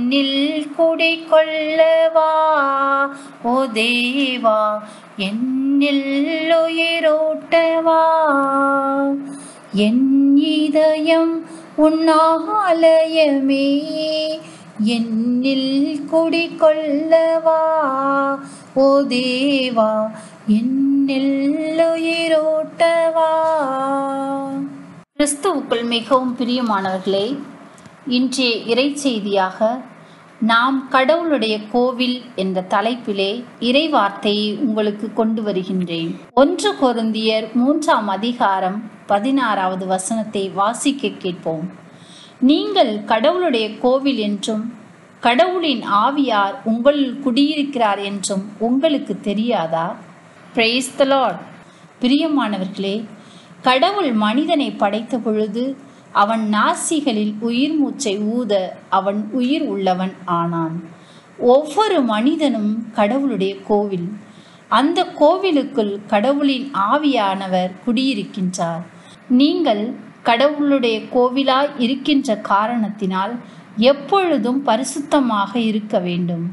என்னில் குடிகொள்ளவா ஓ தேவா, என்னில் உயிரோட்டவா. என் இதயம் உன் ஆலயமே, என்னில் குடிகொள்ளவா ஓ தேவா, என்னில் உயிரோட்டவா. கிறிஸ்துவுக்குள் மிகவும் பிரியமானவர்களே, இன்றைய இறைச்செய்தியாக நாம் கடவுளுடைய கோவில் என்ற தலைப்பிலே இறைவார்த்தையை உங்களுக்கு கொண்டு வருகின்றேன். 1 கொரிந்தியர் 3ஆம் அதிகாரம் 16வது வசனத்தை வாசிக்க கேட்போம். நீங்கள் கடவுளுடைய கோவில் என்றும் கடவுளின் ஆவியார் உங்களில் குடியிருக்கிறார் என்றும் உங்களுக்கு தெரியாதா? Price the Lord. பிரியமானவர்களே, கடவுள் மனிதனை படைத்த பொழுது அவன் நாசிகளில் உயிர் மூச்சை ஊத அவன் உயிர் உள்ளவன் ஆனான். ஒவ்வொரு மனிதனும் கடவுளுடைய கோவில். அந்த கோவிலுக்குள் கடவுளின் ஆவியானவர் குடியிருக்கின்றார். நீங்கள் கடவுளுடைய கோவிலாய் இருக்கின்ற காரணத்தினால் எப்பொழுதும் பரிசுத்தமாக இருக்க வேண்டும்.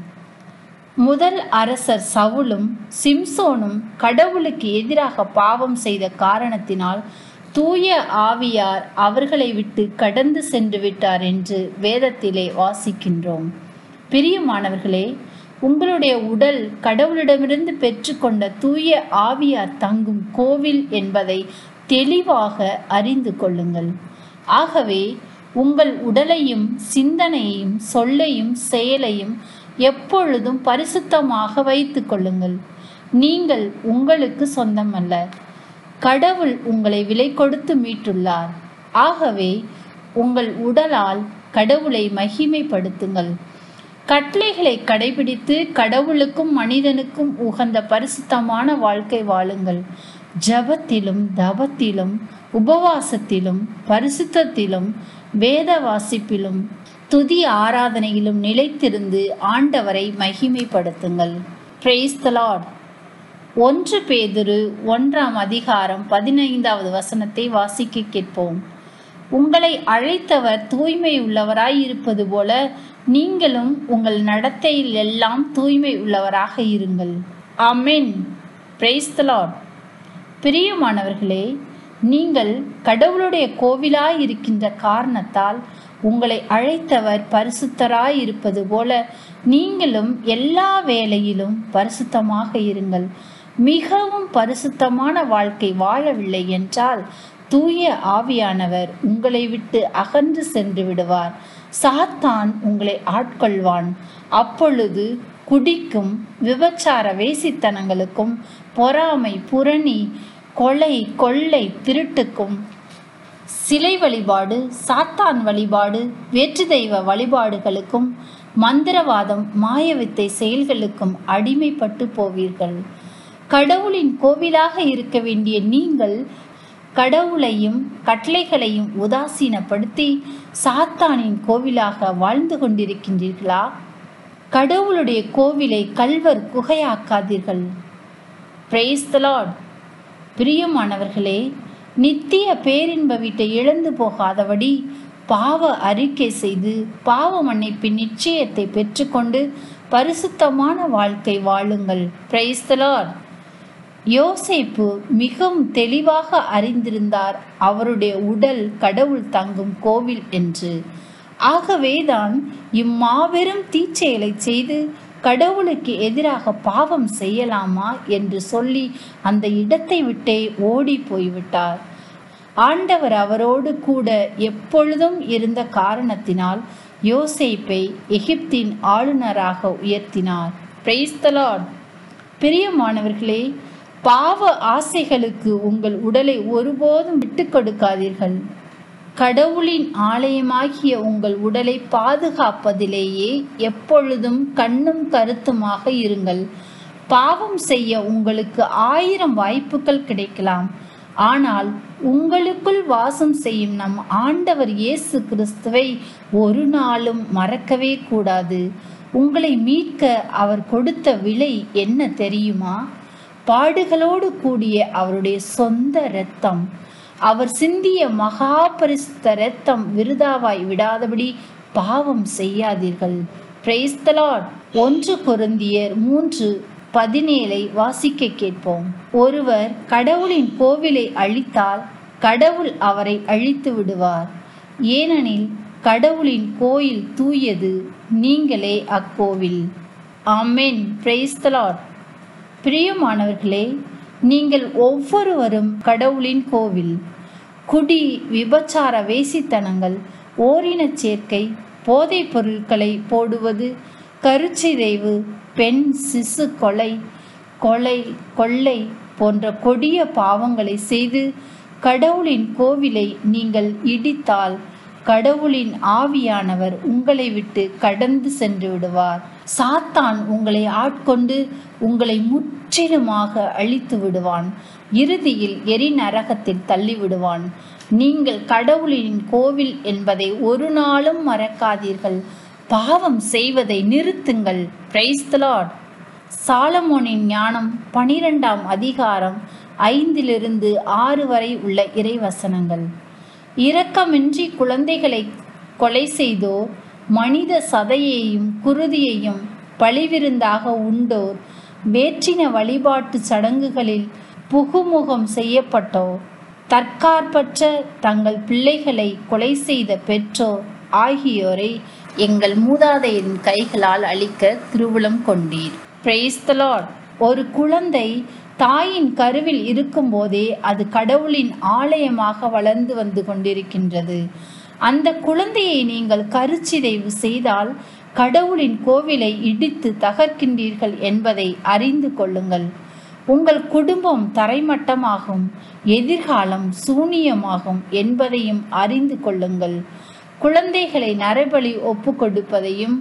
முதல் அரசர் சவுலும் சிம்சோனும் கடவுளுக்கு எதிராக பாவம் செய்த காரணத்தினால் தூய ஆவியார் அவர்களை விட்டு கடந்து சென்று விட்டார் என்று வேதத்திலே வாசிக்கின்றோம். பிரியமானவர்களே, உங்களுடைய உடல் கடவுளிடமிருந்து பெற்றுக்கொண்ட தூய ஆவியார் தங்கும் கோவில் என்பதை தெளிவாக அறிந்து கொள்ளுங்கள். ஆகவே உங்கள் உடலையும் சிந்தனையையும் சொல்லையும் செயலையும் எப்பொழுதும் பரிசுத்தமாக வைத்து கொள்ளுங்கள். நீங்கள் உங்களுக்கு சொந்தமல்ல, கடவுள் உங்களை விலை கொடுத்து மீட்டுள்ளார். ஆகவே உங்கள் உடலால் கடவுளை மகிமைப்படுத்துங்கள். கட்டளைகளை கடைபிடித்து கடவுளுக்கும் மனிதனுக்கும் உகந்த பரிசுத்தமான வாழ்க்கை வாழுங்கள். ஜபத்திலும் தவத்திலும் உபவாசத்திலும் பரிசுத்தத்திலும் வேத வாசிப்பிலும் துதி ஆராதனையிலும் நிலைத்திருந்து ஆண்டவரை மகிமைப்படுத்துங்கள். Price the Lord. 1 பேதுரு 1ஆம் அதிகாரம் 15வது வசனத்தை வாசிக்க கேட்போம். உங்களை அழைத்தவர் தூய்மை உள்ளவராய் இருப்பது போல நீங்களும் உங்கள் நடத்தையில் எல்லாம் தூய்மை உள்ளவராக இருங்கள். ஆமென். Praise the Lord. பிரியமானவர்களே, நீங்கள் கடவுளுடைய கோவிலாய் இருக்கின்ற காரணத்தால் உங்களை அழைத்தவர் பரிசுத்தராய் இருப்பது போல நீங்களும் எல்லா வேளையிலும் பரிசுத்தமாக இருங்கள். மிகவும் பரிசுத்தமான வாழ்க்கை வாழவில்லை என்றால் தூய ஆவியானவர் உங்களை விட்டு அகன்று சென்று விடுவார். சாத்தான் உங்களை ஆட்கொள்வான். அப்பொழுது குடிக்கும் விபச்சார வேசித்தனங்களுக்கும் பொறாமை புரணி கொலை கொள்ளை திருட்டுக்கும் சிலை வழிபாடு சாத்தான் வழிபாடு வேற்று தெய்வ வழிபாடுகளுக்கும் மந்திரவாதம் மாயவித்தை செயல்களுக்கும் அடிமைப்பட்டு போவீர்கள். கடவுளின் கோவிலாக இருக்க வேண்டிய நீங்கள் கடவுளையும் கட்டளைகளையும் உதாசீனப்படுத்தி சாத்தானின் கோவிலாக வாழ்ந்து கொண்டிருக்கின்றீர்களா? கடவுளுடைய கோவிலை கள்வர் குகையாக்காதீர்கள். Price the Lord. பிரியமானவர்களே, நித்திய பேரின்ப வீட்டை இழந்து போகாதபடி பாவ அறிக்கை செய்து பாவ மன்னிப்பின் நிச்சயத்தை பெற்றுக்கொண்டு பரிசுத்தமான வாழ்க்கை வாழுங்கள். Price the Lord. யோசேப்பு மிகவும் தெளிவாக அறிந்திருந்தார் அவருடைய உடல் கடவுள் தங்கும் கோவில் என்று. ஆகவேதான் இம்மாபெரும் தீச்செயலை செய்து கடவுளுக்கு எதிராக பாவம் செய்யலாமா என்று சொல்லி அந்த இடத்தை விட்டே ஓடி போய்விட்டார். ஆண்டவர் அவரோடு கூட எப்பொழுதும் இருந்த காரணத்தினால் யோசேப்பை எகிப்தின் ஆளுநராக உயர்த்தினார். Price the Lord. பிரியமானவர்களே, பாவ ஆசைகளுக்கு உங்கள் உடலை ஒருபோதும் விட்டு கொடுக்காதீர்கள். கடவுளின் ஆலயமாகிய உங்கள் உடலை பாதுகாப்பதிலேயே எப்பொழுதும் கண்ணும் கருத்துமாக இருங்கள். பாவம் செய்ய உங்களுக்கு 1000 வாய்ப்புகள் கிடைக்கலாம். ஆனால் உங்களுக்குள் வாசம் செய்யும் நம் ஆண்டவர் இயேசு கிறிஸ்துவை ஒரு நாளும் மறக்கவே கூடாது. உங்களை மீட்க அவர் கொடுத்த விலை என்ன தெரியுமா? பாடுகளோடு கூடிய அவருடைய சொந்த இரத்தம். அவர் சிந்திய மகா பரிசுத்த இரத்தம் விருதாவாய் விடாதபடி பாவம் செய்யாதீர்கள். Price the Lord. 1 கொரிந்தியர் 3:17 வாசிக்க கேட்போம். ஒருவர் கடவுளின் கோவிலை அழித்தால் கடவுள் அவரை அழித்து விடுவார். ஏனெனில் கடவுளின் கோயில் தூயது, நீங்களே அக்கோவில். ஆமென். Praise the Lord. பிரியமானவர்களே, நீங்கள் ஒவ்வொருவரும் கடவுளின் கோவில். குடி, விபச்சார, வேசித்தனங்கள், ஓரினச் சேர்க்கை, போதைப் பொருட்களை போடுவது, கருச்சிதைவு, பெண் சிசு கொலை, கொள்ளை போன்ற கொடிய பாவங்களை செய்து கடவுளின் கோவிலை நீங்கள் இடித்தால் கடவுளின் ஆவியானவர் உங்களை விட்டு கடந்து சென்று விடுவார். சாத்தான் உங்களை ஆட்கொண்டு உங்களை முற்றிலுமாக அழித்து விடுவான். இறுதியில் எரிநரகத்தில் தள்ளிவிடுவான். நீங்கள் கடவுளின் கோவில் என்பதை ஒரு நாளும் மறக்காதீர்கள். பாவம் செய்வதை நிறுத்துங்கள். Price the Lord. சாலமோனின் ஞானம் 12ஆம் அதிகாரம் 5-6 வரை உள்ள இறைவசனங்கள். இரக்கமின்றி குழந்தைகளை கொலை செய்தோர், மனித சதையையும் குருதியையும் பழிவிருந்தாக உண்டோர், வேற்றின வழிபாட்டு சடங்குகளில் புகுமுகம் செய்யப்பட்டோர், தற்காற்பற்ற தங்கள் பிள்ளைகளை கொலை செய்த பெற்றோர் ஆகியோரை எங்கள் மூதாதையரின் கைகளால் அழிக்க திருவுளம் கொண்டீர். Praise the Lord. ஒரு குழந்தை தாயின் கருவில் இருக்கும்போதே அது கடவுளின் ஆலயமாக வளர்ந்து வந்து கொண்டிருக்கின்றது. அந்த குழந்தையை நீங்கள் கருச்சிதைவு செய்தால் கடவுளின் கோவிலை இடித்து தகர்க்கின்றீர்கள் என்பதை அறிந்து கொள்ளுங்கள். உங்கள் குடும்பம் தரைமட்டமாகும், எதிர்காலம் சூனியமாகும் என்பதையும் அறிந்து கொள்ளுங்கள். குழந்தைகளை நரபலி ஒப்பு கொடுப்பதையும்,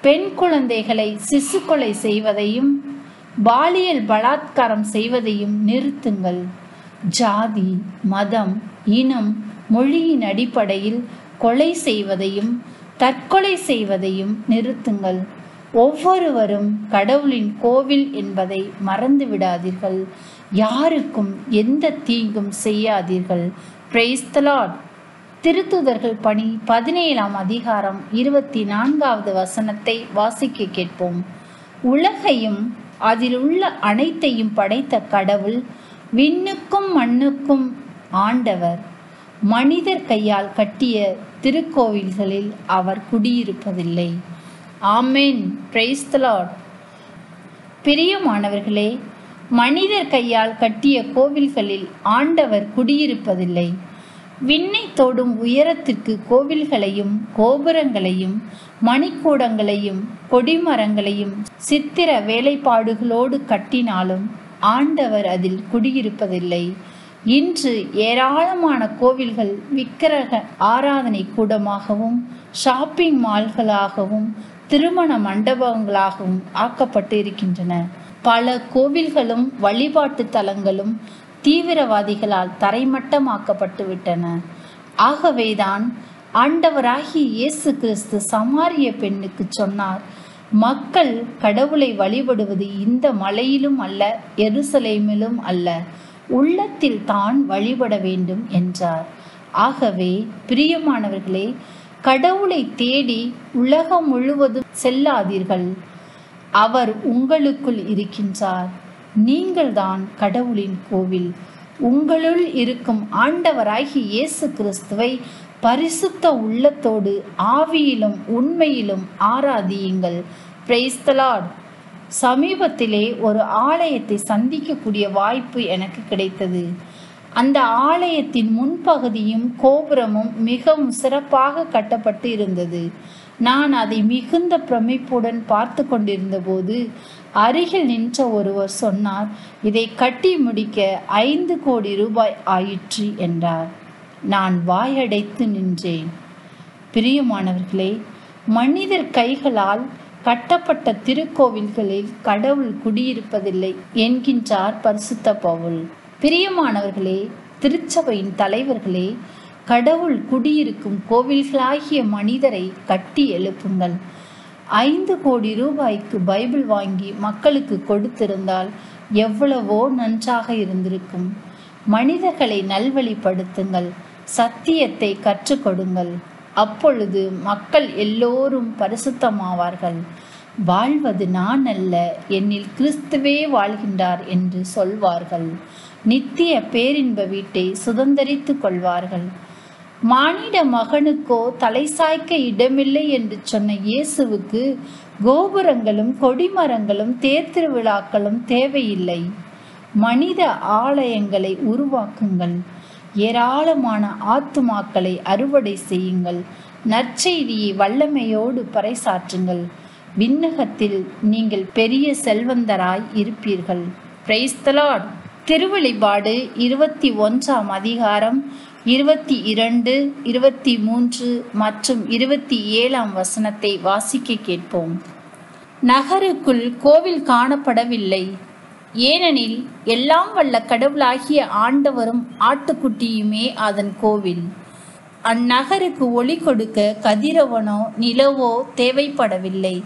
பெண் குழந்தைகளை சிசு கொலை செய்வதையும், பாலியல் பலாத்காரம் செய்வதையும் நிறுத்துங்கள். ஜாதி, மதம், இனம், மொழியின் அடிப்படையில் கொலை செய்வதையும் தற்கொலை செய்வதையும் நிறுத்துங்கள். ஒவ்வொருவரும் கடவுளின் கோவில் என்பதை மறந்து விடாதீர்கள். யாருக்கும் எந்த தீங்கும் செய்யாதீர்கள். Price the Lord. திருத்துதர்கள் பணி 17ஆம் அதிகாரம் 24வது வசனத்தை வாசிக்க கேட்போம். உலகையும் அதில் உள்ள அனைத்தையும் படைத்த கடவுள் விண்ணுக்கும் மண்ணுக்கும் ஆண்டவர். மனிதர் கையால் கட்டிய திருக்கோவில்களில் அவர் குடியிருப்பதில்லை. ஆமென். Praise the Lord. பிரியமானவர்களே, மனிதர் கையால் கட்டிய கோவில்களில் ஆண்டவர் குடியிருப்பதில்லை. விண்ணை தொடும் உயரத்திற்கு கோவில்களையும் கோபுரங்களையும் மணிக்கூடங்களையும் கொடிமரங்களையும் சித்திர வேலைப்பாடுகளோடு கட்டினாலும் ஆண்டவர் அதில் குடியிருப்பதில்லை. இன்று ஏராளமான கோவில்கள் விக்கிரக ஆராதனை கூடமாகவும் ஷாப்பிங் மால்களாகவும் திருமண மண்டபங்களாகவும் ஆக்கப்பட்டு இருக்கின்றன. பல கோவில்களும் வழிபாட்டு தலங்களும் தீவிரவாதிகளால் தரைமட்டமாக்கப்பட்டு விட்டன. ஆகவேதான் ஆண்டவராகிய இயேசு கிறிஸ்து சமாரிய பெண்ணுக்கு சொன்னார், மக்கள் கடவுளை வழிபடுவது இந்த மலையிலும் அல்ல, எருசலேமிலும் அல்ல, உள்ளத்தில் தான் வழிபட வேண்டும் என்றார். ஆகவே பிரியமானவர்களே, கடவுளை தேடி உலகம் முழுவதும் செல்லாதீர்கள். அவர் உங்களுக்குள் இருக்கின்றார். நீங்கள்தான் கடவுளின் கோவில். உங்களுள் இருக்கும் ஆண்டவராகிய இயேசு கிறிஸ்துவை பரிசுத்த உள்ளத்தோடு ஆவியிலும் உண்மையிலும் ஆராதியுங்கள். Price the Lord. சமீபத்திலே ஒரு ஆலயத்தை சந்திக்கக்கூடிய வாய்ப்பு எனக்கு கிடைத்தது. அந்த ஆலயத்தின் முன்பகுதியும் கோபுரமும் மிகவும் சிறப்பாக கட்டப்பட்டு இருந்தது. நான் அதை மிகுந்த பிரமிப்புடன் பார்த்து கொண்டிருந்த போது அருகில் நின்ற ஒருவர் சொன்னார், இதை கட்டி முடிக்க 5 கோடி ரூபாய் ஆயிற்று என்றார். நான் வாயடைத்து நின்றேன். பிரியமானவர்களே, மனிதர் கைகளால் கட்டப்பட்ட திருக்கோவில்களில் கடவுள் குடியிருப்பதில்லை என்கின்றார் பரிசுத்த பவுல். பிரியமானவர்களே, திருச்சபையின் தலைவர்களே, கடவுள் குடியிருக்கும் கோவில்களாகிய மனிதரை கட்டி எழுப்புங்கள். 5 கோடி ரூபாய்க்கு பைபிள் வாங்கி மக்களுக்கு கொடுத்திருந்தால் எவ்வளவோ நன்றாக இருந்திருக்கும். மனிதர்களை நல்வழிப்படுத்துங்கள், சத்தியத்தை கற்றுக் கொடுங்கள். அப்பொழுது மக்கள் எல்லோரும் பரிசுத்தமாவார்கள். வாழ்வது நான் அல்ல, என்னில் கிறிஸ்துவே வாழ்கின்றார் என்று சொல்வார்கள். நித்திய பேரின்ப வீட்டை சுதந்தரித்து கொள்வார்கள். மானிட மகனுக்கோ தலை சாய்க்க இடமில்லை என்று சொன்ன இயேசுவுக்கு கோபுரங்களும் கொடிமரங்களும் தேர்திருவிழாக்களும் தேவையில்லை. மனித ஆலயங்களை உருவாக்குங்கள். ஏராளமான ஆத்துமாக்களை அறுவடை செய்யுங்கள். நற்செய்தியை வல்லமையோடு பறைசாற்றுங்கள். விண்ணகத்தில் நீங்கள் பெரிய செல்வந்தராய் இருப்பீர்கள். Price the Lord. திருவெளிப்பாடு 21ஆம் அதிகாரம் 22, 23 மற்றும் 27ஆம் வசனத்தை வாசிக்க கேட்போம். நகருக்குள் கோவில் காணப்படவில்லை. ஏனெனில் எல்லாம் வல்ல கடவுளாகிய ஆண்டவரும் ஆட்டுக்குட்டியுமே அதன் கோவில். அந்நகருக்கு ஒளி கொடுக்க கதிரவனோ நிலவோ தேவைப்படவில்லை.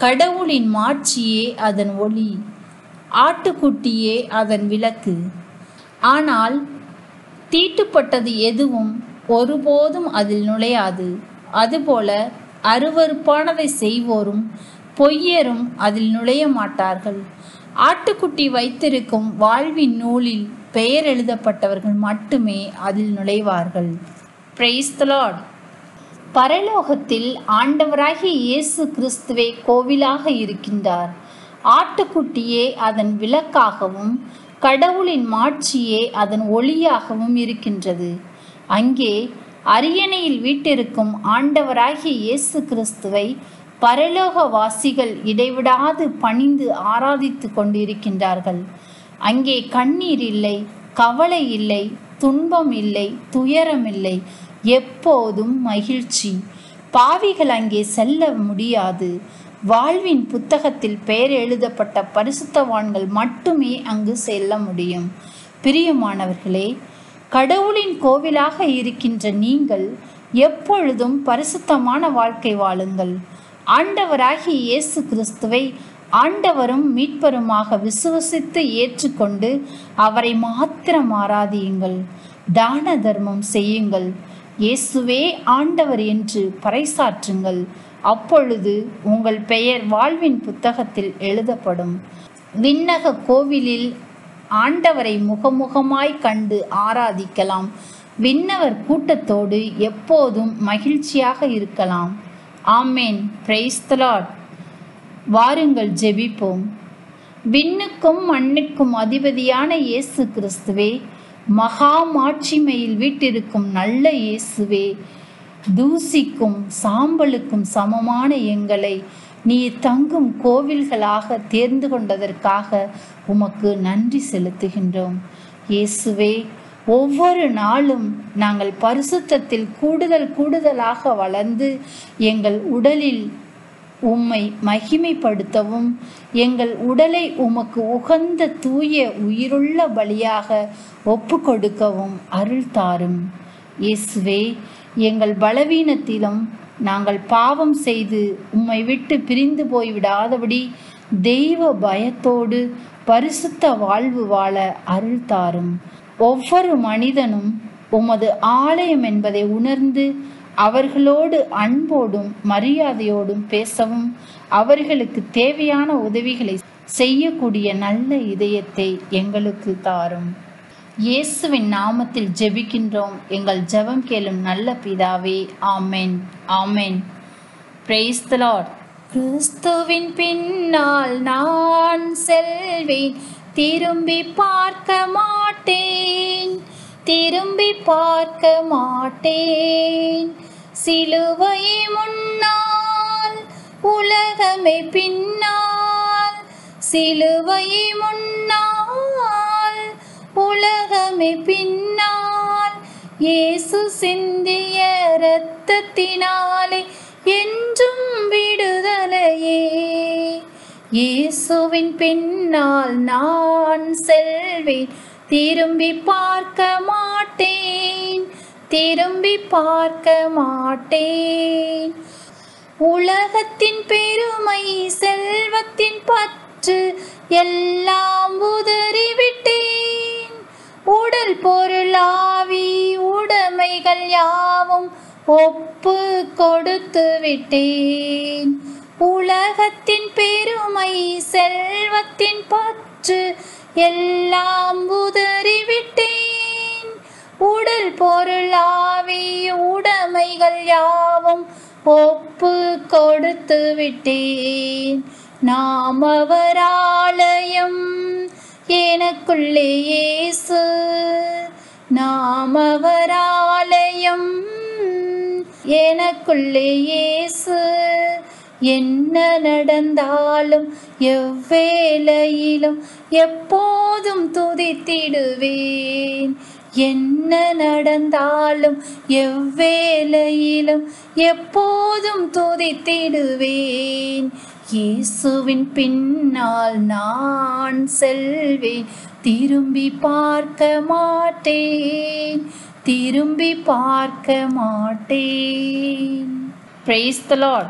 கடவுளின் மாட்சியே அதன் ஒளி, ஆட்டுக்குட்டியே அதன் விளக்கு. ஆனால் தீட்டுப்பட்டது எதுவும் ஒருபோதும் அதில் நுழையாது. அதுபோல அருவருப்பானதை செய்வோரும் பொய்யரும் அதில் நுழைய மாட்டார்கள். ஆட்டுக்குட்டி வைத்திருக்கும் வாழ்வின் நூலில் பெயர் எழுதப்பட்டவர்கள் மட்டுமே அதில் நுழைவார்கள். Price the Lord. பரலோகத்தில் ஆண்டவராகிய இயேசு கிறிஸ்துவே கோவிலாக இருக்கின்றார். ஆட்டுக்குட்டியே அதன் விளக்காகவும் கடவுளின் மாட்சியே அதன் ஒளியாகவும் இருக்கின்றது. அங்கே அரியணையில் வீட்டிருக்கும் ஆண்டவராகிய இயேசு கிறிஸ்துவை பரலோகவாசிகள் இடைவிடாது பணிந்து ஆராதித்து கொண்டிருக்கின்றார்கள். அங்கே கண்ணீர் இல்லை, கவலை இல்லை, துன்பம் இல்லை, துயரம் இல்லை, எப்போதும் மகிழ்ச்சி. பாவிகள் அங்கே செல்ல முடியாது. வாழ்வின் புத்தகத்தில் பெயர் எழுதப்பட்ட பரிசுத்தவான்கள் மட்டுமே அங்கு செல்ல முடியும். பிரியமானவர்களே, கடவுளின் கோவிலாக இருக்கின்ற நீங்கள் எப்பொழுதும் பரிசுத்தமான வாழ்க்கை வாழுங்கள். ஆண்டவராகிய இயேசு கிறிஸ்துவை ஆண்டவரும் மீட்பருமாக விசுவசித்து ஏற்றுக்கொண்டு அவரை மாத்திரம் ஆராதியுங்கள். தான தர்மம் செய்யுங்கள். இயேசுவே ஆண்டவர் என்று பறைசாற்றுங்கள். அப்பொழுது உங்கள் பெயர் வாழ்வின் புத்தகத்தில் எழுதப்படும். விண்ணக கோவிலில் ஆண்டவரை முகமுகமாய் கண்டு ஆராதிக்கலாம். விண்ணவர் கூட்டத்தோடு எப்போதும் மகிழ்ச்சியாக இருக்கலாம். ஆமேன். Praise the Lord. வாருங்கள் ஜெபிப்போம். விண்ணுக்கும் மண்ணுக்கும் அதிபதியான இயேசு கிறிஸ்துவே, மகா மாட்சிமையில் வீட்டிருக்கும் நல்ல இயேசுவே, தூசிக்கும் சாம்பலுக்கும் சமமான எங்களை நீ தங்கும் கோவில்களாக தேர்ந்து கொண்டதற்காக உமக்கு நன்றி செலுத்துகின்றோம். இயேசுவே, ஒவ்வொரு நாளும் நாங்கள் பரிசுத்தத்தில் கூடுதலாக வளர்ந்து எங்கள் உடலில் உம்மை மகிமைப்படுத்தவும், எங்கள் உடலை உமக்கு உகந்த தூய உயிருள்ள பலியாக ஒப்பு கொடுக்கவும் அருள் தாரும். இயேசுவே, எங்கள் பலவீனத்திலும் நாங்கள் பாவம் செய்து உம்மை விட்டு பிரிந்து போய்விடாதபடி தெய்வ பயத்தோடு பரிசுத்த வாழ்வு வாழ அருள் தாரும். ஒவ்வொரு மனிதனும் உமது ஆலயம் என்பதை உணர்ந்து அவர்களோடு அன்போடும் மரியாதையோடும் பேசவும், அவர்களுக்கு தேவையான உதவிகளை செய்யக்கூடிய நல்ல இதயத்தை எங்களுக்கு தாரும். இயேசுவின் நாமத்தில் ஜெபிக்கின்றோம் எங்கள் ஜெபம் கேளும் நல்ல பிதாவே. ஆமென். ஆமென். Praise the Lord. கிறிஸ்துவின் பின்னால் நான் செல்வேன், திரும்பி பார்க்க மாட்டேன், திரும்பி பார்க்க மாட்டேன். சிலுவை முன்னால் உலகமே பின்னால், சிலுவை முன்னால் உலகமே பின்னால். இயேசு சிந்திய இரத்தத்தினாலே என்றும் விடுதலையே. இயேசுவின் பின்னால் நான் செல்வேன், திரும்பி பார்க்க மாட்டேன், திரும்பி பார்க்க மாட்டேன். உலகத்தின் பெருமை செல்வத்தின் பற்று எல்லாம் உதறிவிட்டேன். உடல் பொருளாவி உடைமைகள் யாவும் ஒப்பு கொடுத்து விட்டேன். உலகத்தின் பெருமை செல்வத்தின் பற்று எல்லாம் உதறிவிட்டேன். உடல் பொருள் ஆவி உடைமைகள் யாவும் ஒப்பு கொடுத்து விட்டேன். நாம் அவர் ஆலயம், எனக்குள்ளே இயேசு. நாம் அவர் ஆலயம், எனக்குள்ளே இயேசு. என்ன நடந்தாலும் எவ்வேளையிலும் எப்போதும் துதித்திடுவேன். என்ன நடந்தாலும் எவ்வேளையிலும் எப்போதும் துதித்திடுவேன். இயேசுவின் பின்னால் நான் செல்வேன், திரும்பி பார்க்க மாட்டேன், திரும்பி பார்க்க மாட்டேன். Praise the Lord.